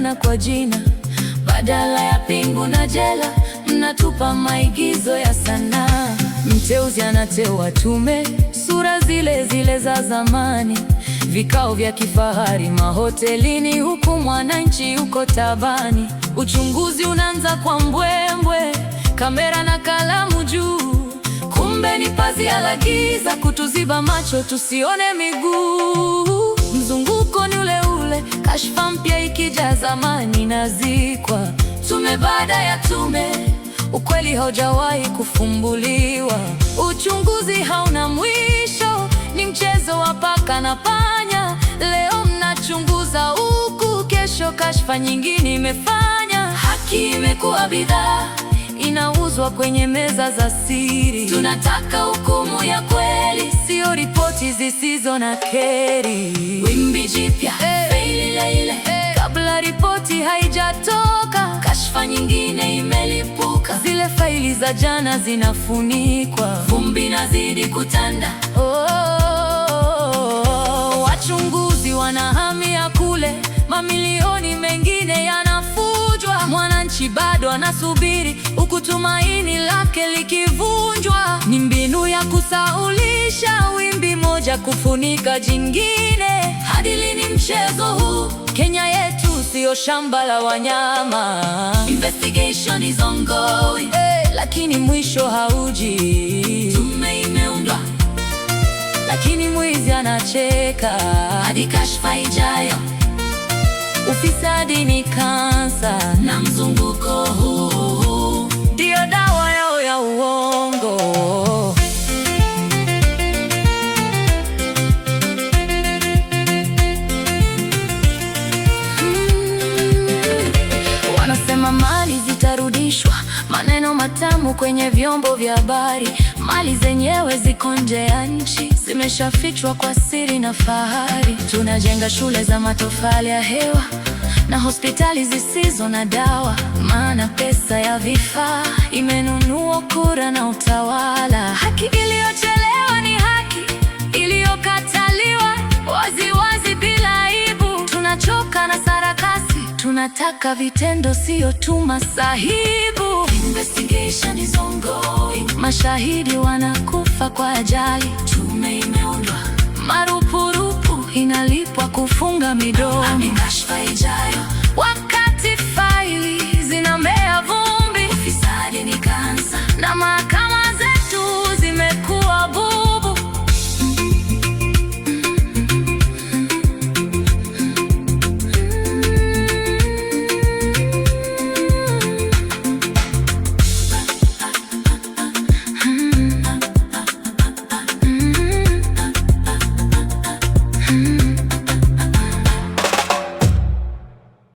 mnagombana kwa jina, badala ya pingu na jela mnatupa maigizo ya sanaa. Mteuzi anateua tume, sura zile zile za zamani, vikao vya kifahari mahotelini, huku mwananchi yuko tabani. Uchunguzi unaanza kwa mbwembwe, kamera na kalamu juu, kumbe ni pazia la giza kutuziba macho tusione miguu. Mzunguko ni ule ule, kashfa mpya ikija, zamani inazikwa. Tume baada ya tume, ukweli haujawahi kufumbuliwa. Uchunguzi hauna mwisho, ni mchezo wa paka na panya. Leo mnachunguza huku, kesho kashfa nyingine imefanya. Haki imekuwa bidhaa, inauzwa kwenye meza za siri. Tunataka hukumu ya kweli, sio ripoti zisizo na keri. Wimbi jipya, faili ile ile, kabla ripoti haijatoka, kashfa nyingine imelipuka. Zile faili za jana zinafunikwa, vumbi inazidi kutanda. Wachunguzi wanahamia kule, mamilioni mengine yanafujwa. Mwananchi bado anasubiri, huku tumaini lake likivunjwa. Ni mbinu ya kusaulisha, wimbi moja kufunika jingine. Hadi lini mchezo huu? Kenya yetu sio shamba la wanyama. Investigation is ongoing, lakini mwisho hauji. Tume imeundwa, lakini mwizi anacheka. Hadi kashfa ijayo. Ufisadi ni kansa, na mzunguko huu ndio dawa yao ya uongo. Wanasema mali zitarudishwa, maneno matamu kwenye vyombo vya habari. Mali zenyewe ziko nje ya nchi, zimeshafichwa kwa siri na fahari. Tunajenga shule za matofali ya hewa na hospitali zisizo na dawa, maana pesa ya vifaa imenunua kura na utawala. Haki iliyochelewa ni haki iliyokataliwa waziwazi bila aibu. Tunachoka na sarakasi, tunataka vitendo, sio tu masahibu. Investigation is ongoing, mashahidi wanakufa kwa ajali. Tume imeundwa, marupurupu inalipwa kufunga midomo. Kashfa ijayo.